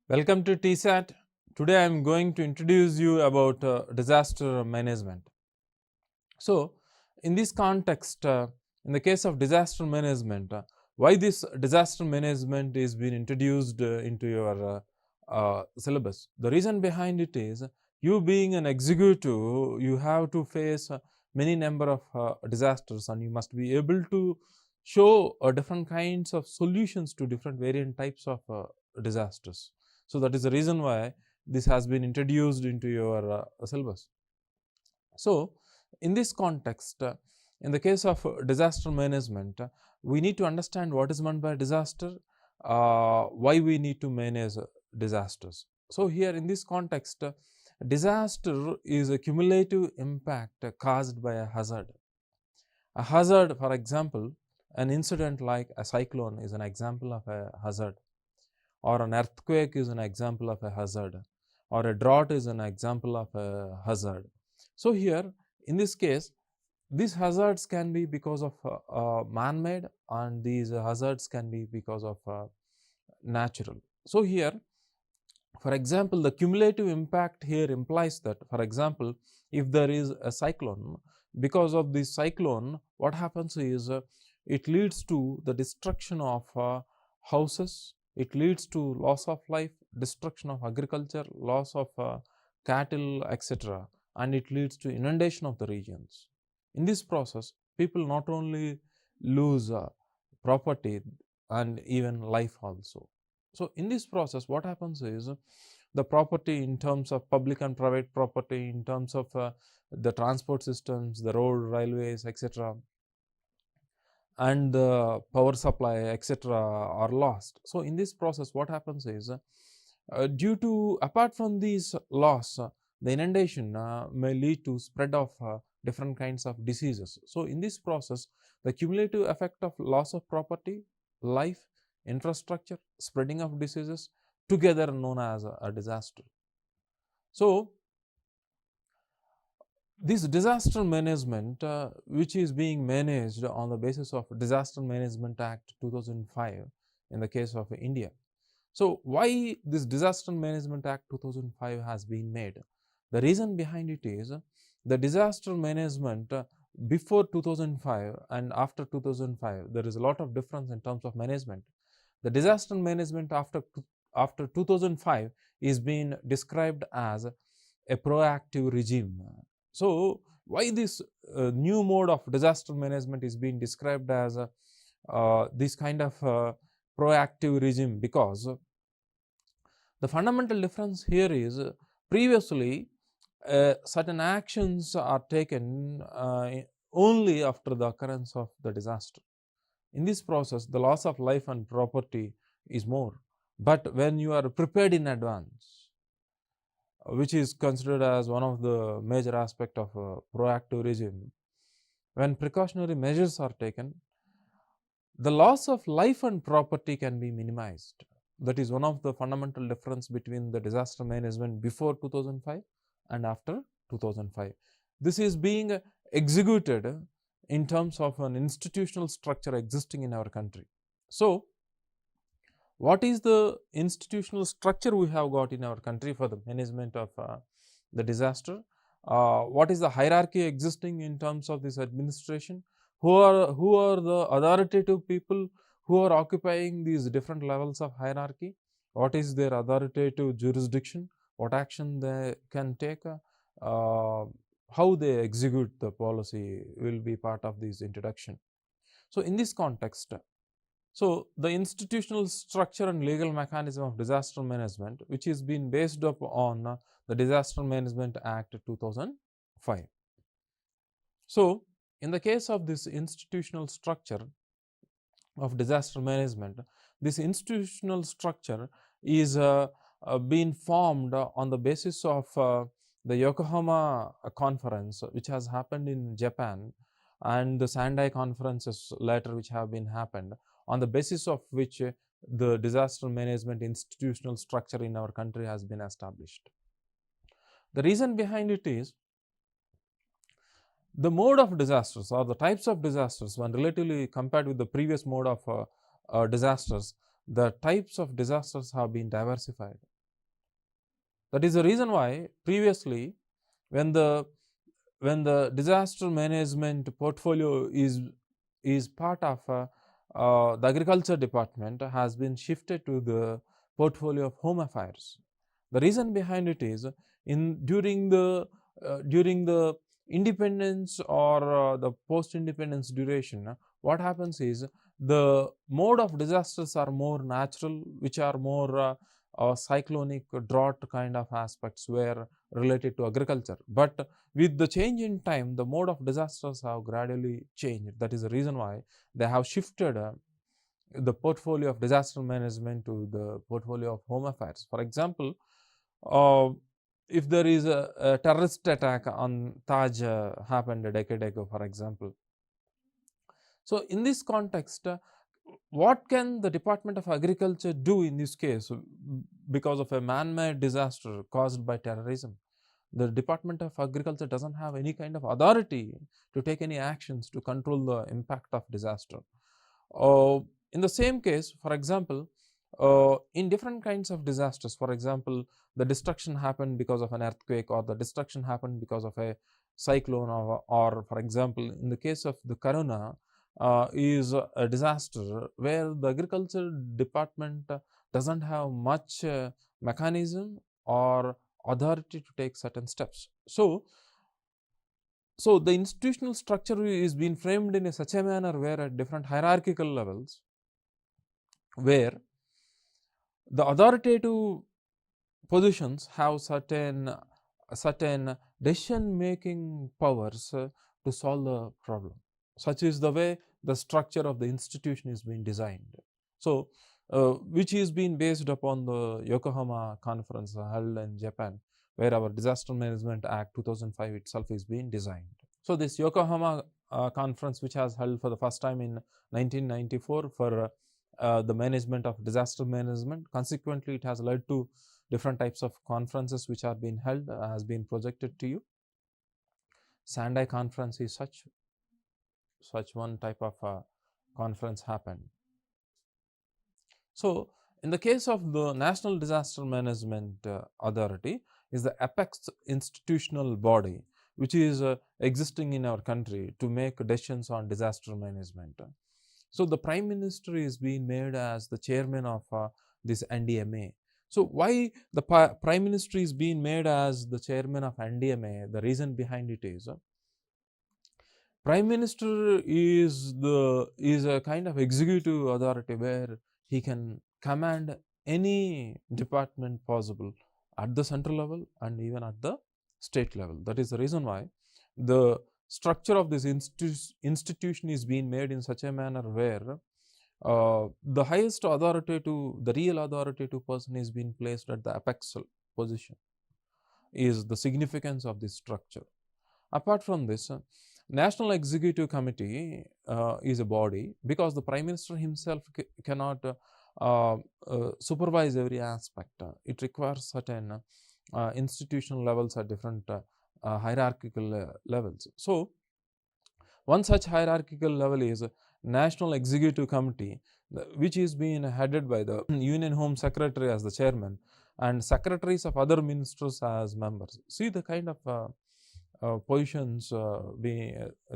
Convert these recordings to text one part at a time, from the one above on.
Welcome to TSAT. Today I am going to introduce you about disaster management. So, in this context, in the case of disaster management, why this disaster management is being introduced into your syllabus? The reason behind it is you being an executive, you have to face many number of disasters, and you must be able to show different kinds of solutions to different variant types of disasters. So, that is the reason why this has been introduced into your syllabus. So, in this context, in the case of disaster management, we need to understand what is meant by disaster, why we need to manage disasters. So, here in this context, disaster is a cumulative impact caused by a hazard. A hazard, for example, an incident like a cyclone is an example of a hazard, or an earthquake is an example of a hazard, or a drought is an example of a hazard. So, here in this case, these hazards can be because of man-made, and these hazards can be because of natural. So, here for example, the cumulative impact here implies that, for example, if there is a cyclone, because of this cyclone, what happens is it leads to the destruction of houses, it leads to loss of life, destruction of agriculture, loss of cattle, etc., and it leads to inundation of the regions. In this process, people not only lose property and even life also. So, in this process, what happens is the property in terms of public and private property, in terms of the transport systems, the road, railways, etc., and the power supply, etc., are lost. So, in this process, what happens is due to, apart from these loss, the inundation may lead to spread of different kinds of diseases. So, in this process, the cumulative effect of loss of property, life, infrastructure, spreading of diseases together known as a disaster. So, this disaster management which is being managed on the basis of Disaster Management Act 2005 in the case of India. So, why this Disaster Management Act 2005 has been made? The reason behind it is the disaster management before 2005 and after 2005, there is a lot of difference in terms of management. The disaster management after 2005 is being described as a proactive regime. So, why this new mode of disaster management is being described as this kind of proactive regime? Because the fundamental difference here is previously certain actions are taken only after the occurrence of the disaster. In this process, the loss of life and property is more, but when you are prepared in advance, which is considered as one of the major aspect of a proactive regime, when precautionary measures are taken, the loss of life and property can be minimized. That is one of the fundamental difference between the disaster management before 2005 and after 2005. This is being executed in terms of an institutional structure existing in our country. So, what is the institutional structure we have got in our country for the management of the disaster? What is the hierarchy existing in terms of this administration? Who are the authoritative people who are occupying these different levels of hierarchy? What is their authoritative jurisdiction? What action they can take? How they execute the policy will be part of this introduction. So, in this context, so the institutional structure and legal mechanism of disaster management, which is being based upon the Disaster Management Act 2005. So, in the case of this institutional structure of disaster management, this institutional structure is being formed on the basis of the Yokohama conference, which has happened in Japan, and the Sendai conferences later which have been happened, on the basis of which the disaster management institutional structure in our country has been established. The reason behind it is the mode of disasters or the types of disasters, when relatively compared with the previous mode of disasters, the types of disasters have been diversified. That is the reason why previously when the disaster management portfolio is part of the agriculture department has been shifted to the portfolio of home affairs. The reason behind it is during the independence or the post-independence duration, what happens is the mode of disasters are more natural, which are more cyclonic, drought kind of aspects were related to agriculture. But with the change in time, the mode of disasters have gradually changed. That is the reason why they have shifted the portfolio of disaster management to the portfolio of home affairs. For example, if there is a terrorist attack on Taj happened a decade ago, for example. So in this context, what can the Department of Agriculture do in this case because of a man-made disaster caused by terrorism? The Department of Agriculture doesn't have any kind of authority to take any actions to control the impact of disaster. In the same case, for example, in different kinds of disasters, for example, the destruction happened because of an earthquake, or the destruction happened because of a cyclone, or for example, in the case of the corona, is a disaster where the agriculture department doesn't have much mechanism or authority to take certain steps. So the institutional structure is being framed in such a manner where at different hierarchical levels, where the authoritative positions have certain decision making powers to solve the problem. Such is the way the structure of the institution is being designed. So which is being based upon the Yokohama conference held in Japan, where our Disaster Management Act 2005 itself is being designed. So this Yokohama conference, which has held for the first time in 1994 for the management of disaster management, consequently it has led to different types of conferences which are being held, has been projected to you. Sendai conference is such one type of conference happened. So in the case of the National Disaster Management Authority is the apex institutional body which is existing in our country to make decisions on disaster management. So the Prime Minister is being made as the chairman of this NDMA. So why the Prime Minister is being made as the chairman of NDMA? The reason behind it is Prime Minister is a kind of executive authority where he can command any department possible at the central level and even at the state level. That is the reason why the structure of this institution is being made in such a manner where the highest authoritative, the real authoritative person is being placed at the apex position, is the significance of this structure. Apart from this, National Executive Committee is a body because the Prime Minister himself cannot supervise every aspect. It requires certain institutional levels at different hierarchical levels. So one such hierarchical level is National Executive Committee, which is being headed by the Union Home Secretary as the chairman and secretaries of other ministers as members. See the kind of positions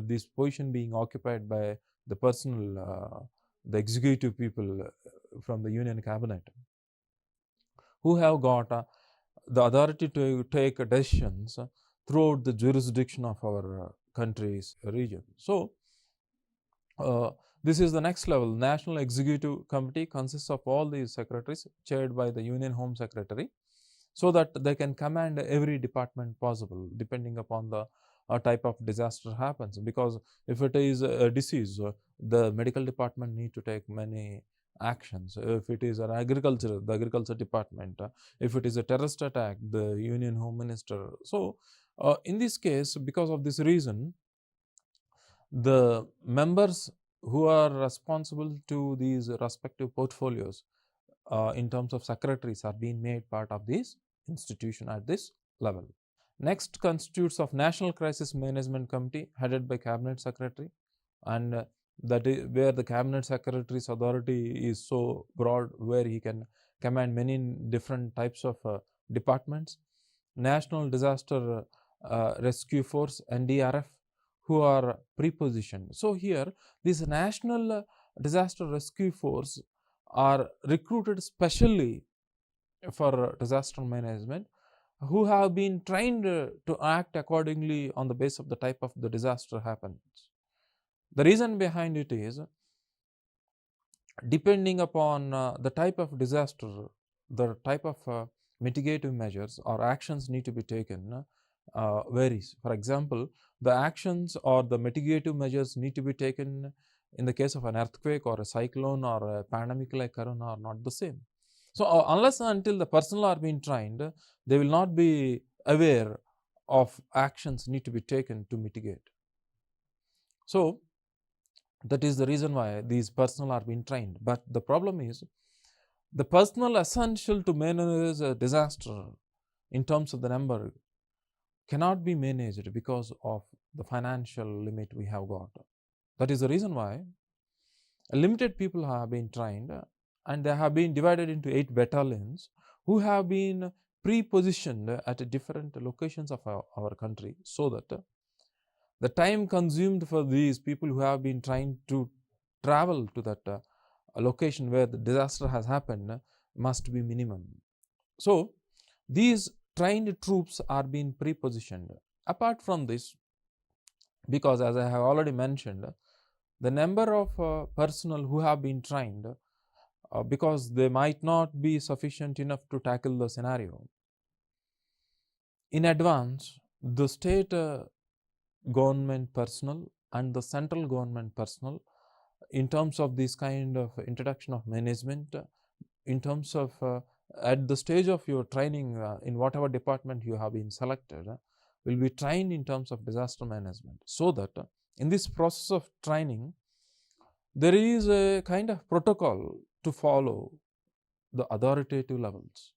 this position being occupied by the personal, the executive people from the Union Cabinet, who have got the authority to take decisions throughout the jurisdiction of our country's region. So this is the next level. National Executive Committee consists of all these secretaries chaired by the Union Home Secretary, so that they can command every department possible depending upon the type of disaster happens. Because if it is a disease, the medical department need to take many actions. If it is an agriculture, the agriculture department. If it is a terrorist attack, the Union Home Minister. So in this case, because of this reason, the members who are responsible to these respective portfolios in terms of secretaries are being made part of this institution at this level. Next constitutes of National Crisis Management Committee headed by Cabinet Secretary, and that is where the Cabinet Secretary's authority is so broad, where he can command many different types of departments. National Disaster Rescue Force (NDRF) who are pre-positioned. So here this National Disaster Rescue Force are recruited specially for disaster management, who have been trained to act accordingly on the basis of the type of the disaster happens. The reason behind it is, depending upon the type of disaster, the type of mitigative measures or actions need to be taken varies. For example, the actions or the mitigative measures need to be taken in the case of an earthquake or a cyclone or a pandemic like corona are not the same. So unless and until the personnel are being trained, they will not be aware of actions need to be taken to mitigate. So that is the reason why these personnel are being trained. But the problem is, the personnel essential to manage a disaster in terms of the number cannot be managed because of the financial limit we have got. That is the reason why limited people have been trained, and they have been divided into 8 battalions who have been pre-positioned at different locations of our country, so that the time consumed for these people who have been trying to travel to that location where the disaster has happened must be minimum. So these trained troops are being pre-positioned. Apart from this, because as I have already mentioned, the number of personnel who have been trained, because they might not be sufficient enough to tackle the scenario, in advance the state government personnel and the central government personnel, in terms of this kind of introduction of management, in terms of at the stage of your training in whatever department you have been selected, will be trained in terms of disaster management, so that in this process of training there is a kind of protocol to follow the authoritative levels,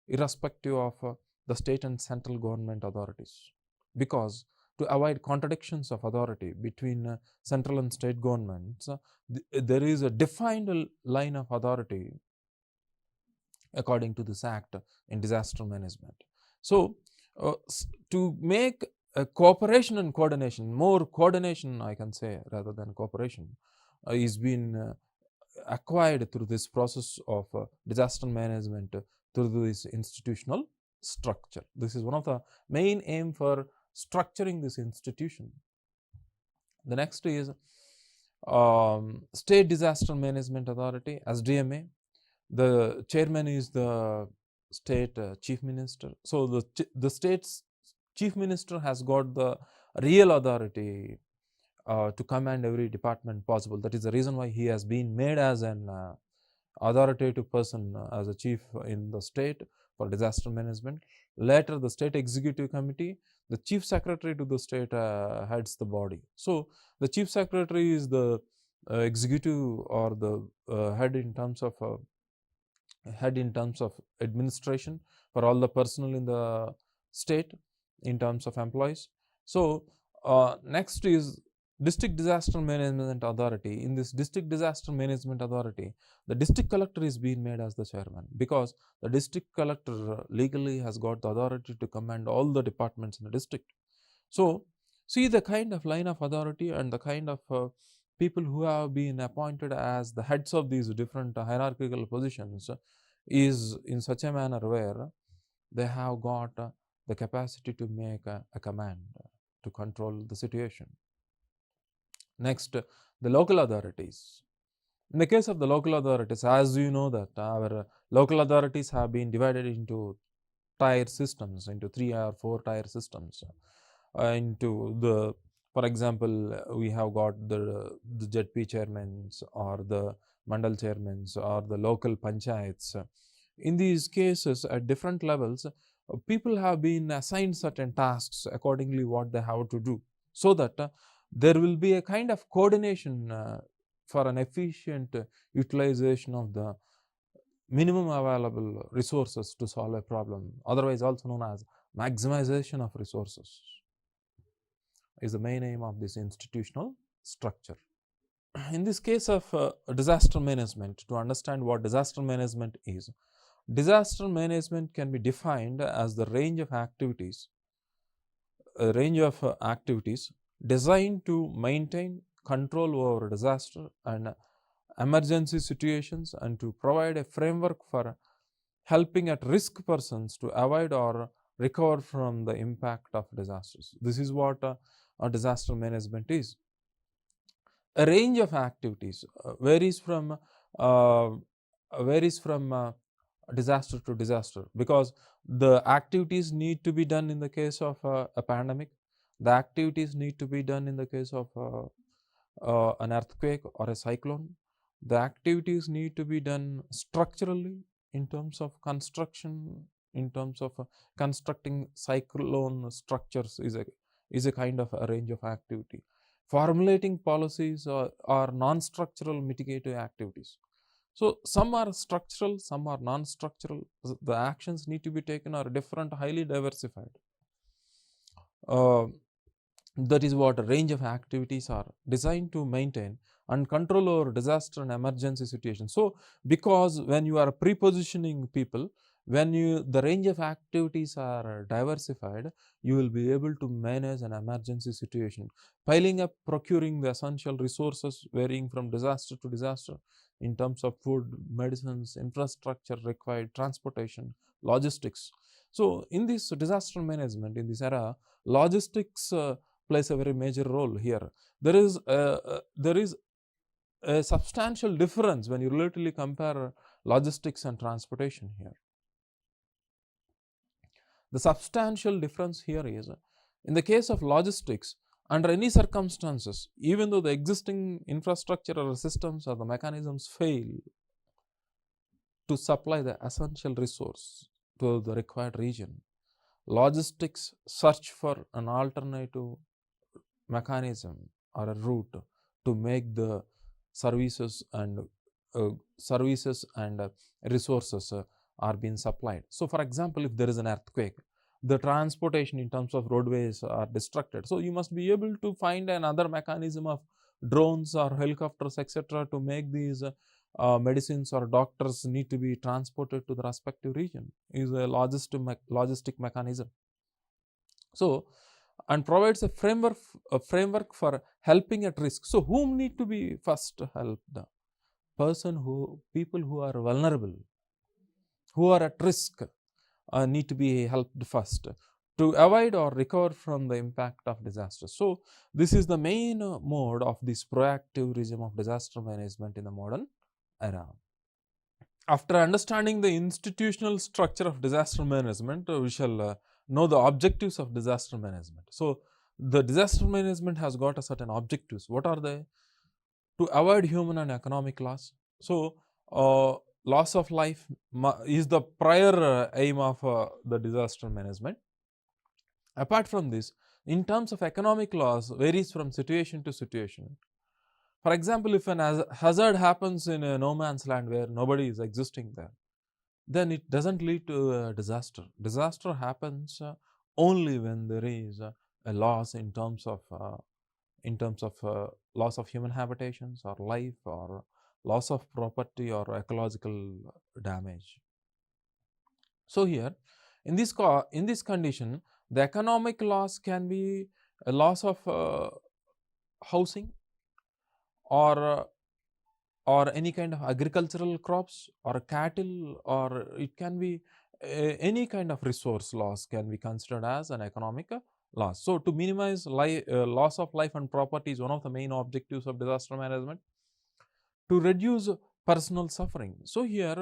irrespective of the state and central government authorities, because to avoid contradictions of authority between central and state governments, there is a defined line of authority according to this act in disaster management. So to make cooperation and coordination, more coordination I can say rather than cooperation, is being acquired through this process of disaster management through this institutional structure. This is one of the main aim for structuring this institution. The next is State Disaster Management Authority, SDMA. The chairman is the state chief minister. So the state's chief minister has got the real authority to command every department possible. That is the reason why he has been made as an authoritative person as a chief in the state for disaster management. Later, the state executive committee, the chief secretary to the state heads the body. So the chief secretary is the executive or the head in terms of administration for all the personnel in the state in terms of employees. So next is District Disaster Management Authority. In this District Disaster Management Authority, the district collector is being made as the chairman, because the district collector legally has got the authority to command all the departments in the district. So see the kind of line of authority and the kind of people who have been appointed as the heads of these different hierarchical positions is in such a manner where they have got the capacity to make a command to control the situation. Next, the local authorities. In the case of the local authorities, as you know that our local authorities have been divided into tier systems, into 3 or 4 tier systems. For example, we have got the ZP chairmen or the mandal chairmen or the local panchayats. In these cases, at different levels, people have been assigned certain tasks accordingly what they have to do, so that there will be a kind of coordination for an efficient utilization of the minimum available resources to solve a problem, otherwise also known as maximization of resources, is the main aim of this institutional structure. In this case of disaster management, to understand what disaster management is, disaster management can be defined as the range of activities designed to maintain control over disaster and emergency situations and to provide a framework for helping at risk persons to avoid or recover from the impact of disasters. This is what a disaster management is. A range of activities varies from disaster to disaster, because the activities need to be done in the case of a pandemic, the activities need to be done in the case of an earthquake or a cyclone, the activities need to be done structurally in terms of construction, in terms of constructing cyclone structures is a kind of a range of activity. Formulating policies are non-structural mitigative activities. So some are structural, some are non-structural. The actions need to be taken are different, highly diversified. That is what a range of activities are designed to maintain and control over disaster and emergency situations. So because when you are prepositioning people, when the range of activities are diversified, you will be able to manage an emergency situation, piling up, procuring the essential resources varying from disaster to disaster in terms of food, medicines, infrastructure required, transportation, logistics. So in this disaster management, in this era, logistics plays a very major role here. There is a substantial difference when you relatively compare logistics and transportation here. The substantial difference here is, in the case of logistics, under any circumstances, even though the existing infrastructure or systems or the mechanisms fail to supply the essential resource to the required region, logistics search for an alternative mechanism or a route to make the services and resources are being supplied. So for example, if there is an earthquake, the transportation in terms of roadways are disrupted. So you must be able to find another mechanism of drones or helicopters, etc., to make these medicines or doctors need to be transported to the respective region. Is a logistic mechanism. So, and provides a framework for helping at risk. So whom need to be first helped? People who are vulnerable, who are at risk, need to be helped first to avoid or recover from the impact of disaster. So this is the main mode of this proactive regime of disaster management in the modern era. After understanding the institutional structure of disaster management, we shall know the objectives of disaster management. So the disaster management has got a certain objectives. What are they? To avoid human and economic loss. So loss of life is the prior aim of the disaster management. Apart from this, in terms of economic loss, varies from situation to situation. For example, if an hazard happens in a no man's land where nobody is existing there, then it doesn't lead to a disaster. Disaster happens only when there is a loss in terms of loss of human habitations or life, or loss of property or ecological damage. So here, in this condition, the economic loss can be a loss of housing, or any kind of agricultural crops or cattle, or it can be any kind of resource loss can be considered as an economic loss. So to minimize loss of life and property is one of the main objectives of disaster management. To reduce personal suffering. So here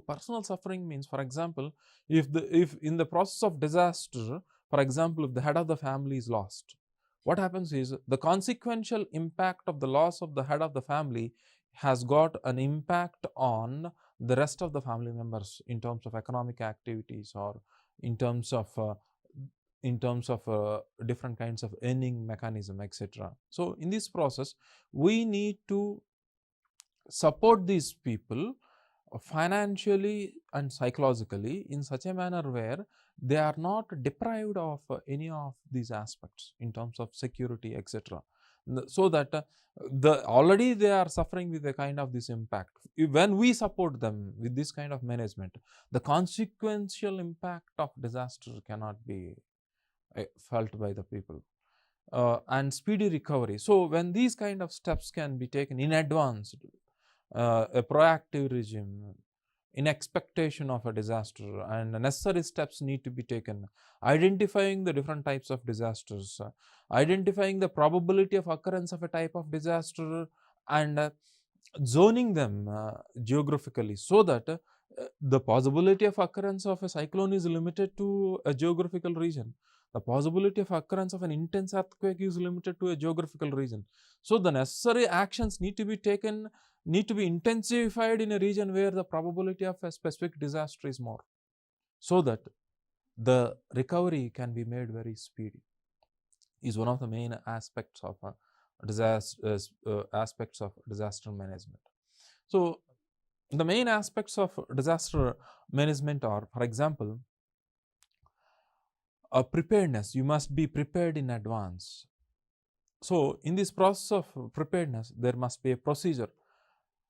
personal suffering means, for example, if in the process of disaster, for example, if the head of the family is lost, what happens is the consequential impact of the loss of the head of the family has got an impact on the rest of the family members in terms of economic activities, or in terms of different kinds of earning mechanism, etc. So in this process, we need to support these people financially and psychologically in such a manner where they are not deprived of any of these aspects in terms of security, etc. so that already they are suffering with a kind of this impact. When we support them with this kind of management, the consequential impact of disaster cannot be felt by the people. And speedy recovery. So when these kind of steps can be taken in advance, a proactive regime in expectation of a disaster, and necessary steps need to be taken, identifying the different types of disasters, identifying the probability of occurrence of a type of disaster, and zoning them geographically, so that the possibility of occurrence of a cyclone is limited to a geographical region. The possibility of occurrence of an intense earthquake is limited to a geographical region. So the necessary actions need to be taken, need to be intensified in a region where the probability of a specific disaster is more, so that the recovery can be made very speedy. Is one of the main aspects of disaster management. So the main aspects of disaster management are, for example, preparedness. You must be prepared in advance. So in this process of preparedness, there must be a procedure.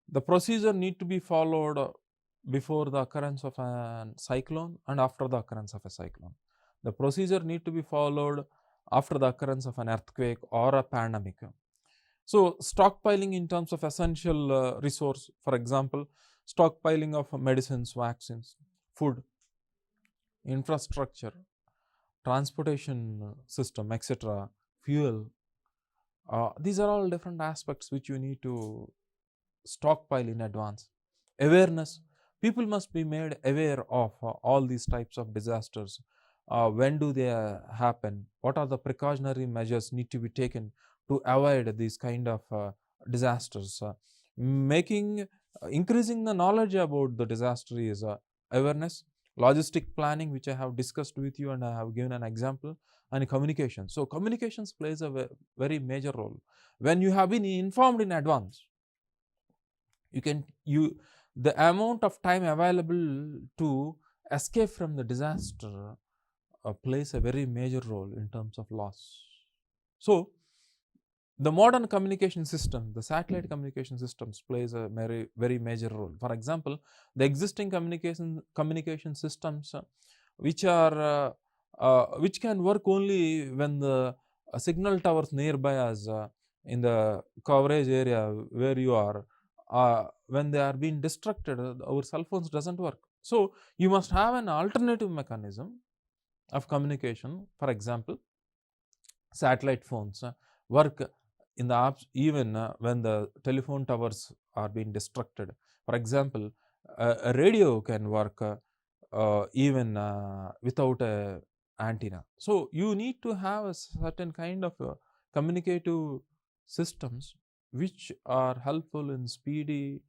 The procedure need to be followed before the occurrence of a cyclone and after the occurrence of a cyclone. The procedure need to be followed after the occurrence of an earthquake or a pandemic. So stockpiling in terms of essential resource, for example, stockpiling of medicines, vaccines, food, infrastructure, transportation system, etc., fuel. These are all different aspects which you need to stockpile in advance. Awareness. People must be made aware of all these types of disasters. When do they happen? What are the precautionary measures need to be taken to avoid these kind of disasters? Increasing the knowledge about the disaster is awareness. Logistic planning, which I have discussed with you and I have given an example, and communication. So communications plays a very major role. When you have been informed in advance, the amount of time available to escape from the disaster plays a very major role in terms of loss. So the modern communication system, the satellite communication systems, plays a very major role. For example, the existing communication systems which can work only when the signal towers nearby us in the coverage area where you are, when they are being destructed, our cell phones doesn't work. So you must have an alternative mechanism of communication. For example, satellite phones work in the apps even when the telephone towers are being destructed. For example, a radio can work even without a antenna. So you need to have a certain kind of communicative systems which are helpful in speedy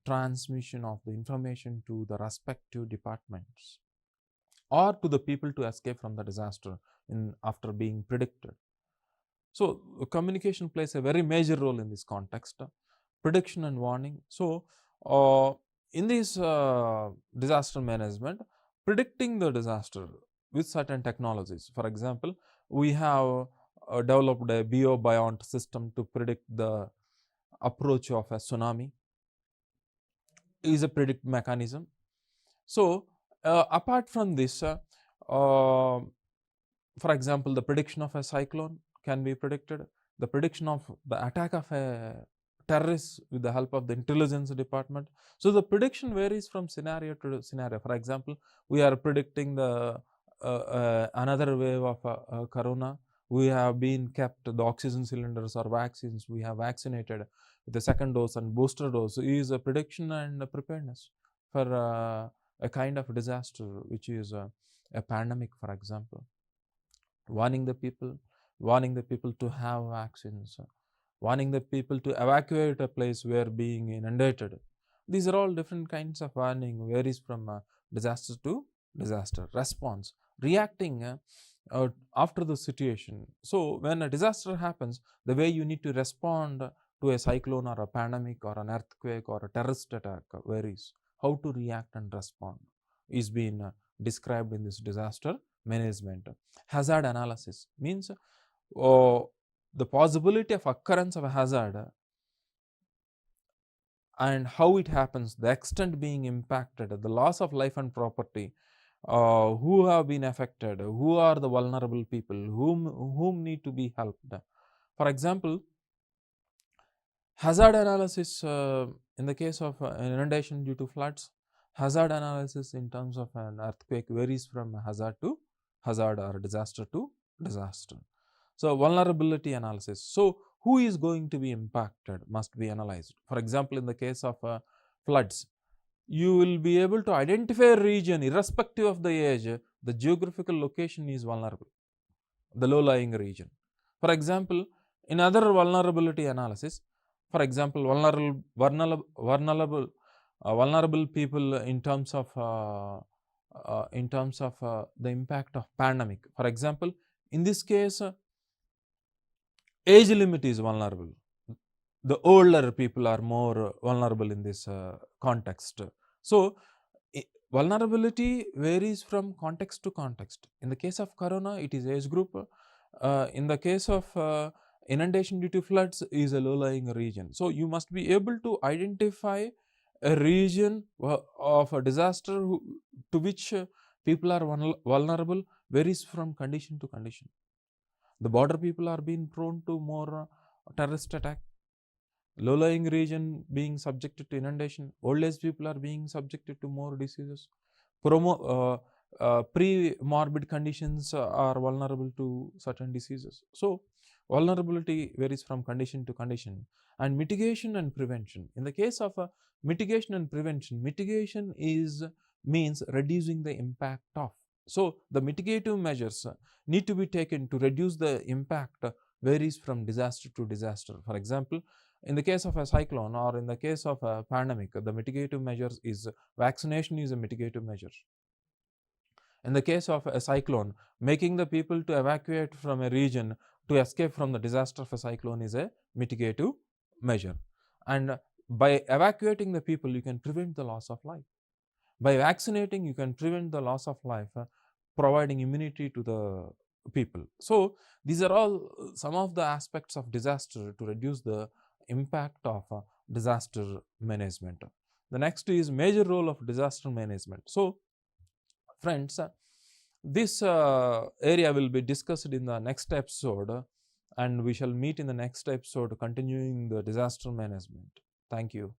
transmission of the information to the respective departments or to the people to escape from the disaster after being predicted. So communication plays a very major role in this context, prediction and warning. So in this disaster management, predicting the disaster with certain technologies. For example, we have developed a bio-buoyant system to predict the approach of a tsunami. Is a predict mechanism. So apart from this, for example, the prediction of a cyclone can be predicted. The prediction of the attack of a terrorist with the help of the intelligence department. So the prediction varies from scenario to scenario. For example, we are predicting the another wave of corona. We have been kept the oxygen cylinders or vaccines. We have vaccinated with the second dose and booster dose. Is a prediction and a preparedness for a kind of disaster, which is a pandemic, for example. Warning the people to have vaccines, warning the people to evacuate a place where being inundated. These are all different kinds of warning, varies from disaster to disaster. Response, reacting after the situation. So when a disaster happens, the way you need to respond to a cyclone or a pandemic or an earthquake or a terrorist attack varies. How to react and respond is being described in this disaster management. Hazard analysis means the possibility of occurrence of a hazard and how it happens, the extent being impacted, the loss of life and property, who have been affected, who are the vulnerable people, whom need to be helped. For example, hazard analysis in the case of inundation due to floods, hazard analysis in terms of an earthquake varies from hazard to hazard or disaster to disaster. So, vulnerability analysis. So, who is going to be impacted must be analyzed. For example, in the case of floods, you will be able to identify a region irrespective of the age, the geographical location is vulnerable, the low-lying region. For example, in other vulnerability analysis, for example, vulnerable people in terms of the impact of pandemic. For example, in this case, age limit is vulnerable. The older people are more vulnerable in this context. So, vulnerability varies from context to context. In the case of corona, it is age group. In the case of inundation due to floods is a low-lying region. So, you must be able to identify a region of a disaster to which people are vulnerable varies from condition to condition. The border people are being prone to more terrorist attack, low-lying region being subjected to inundation, old age people are being subjected to more diseases, pre-morbid conditions are vulnerable to certain diseases. So, vulnerability varies from condition to condition. And mitigation and prevention. In the case of mitigation and prevention, mitigation means reducing the impact of. So, the mitigative measures need to be taken to reduce the impact varies from disaster to disaster. For example, in the case of a cyclone or in the case of a pandemic, the mitigative measures is vaccination is a mitigative measure. In the case of a cyclone, making the people to evacuate from a region to escape from the disaster of a cyclone is a mitigative measure. And by evacuating the people, you can prevent the loss of life. By vaccinating, you can prevent the loss of life, providing immunity to the people. So, these are all some of the aspects of disaster to reduce the impact of disaster management. The next is major role of disaster management. So, friends, this area will be discussed in the next episode, and we shall meet in the next episode continuing the disaster management. Thank you.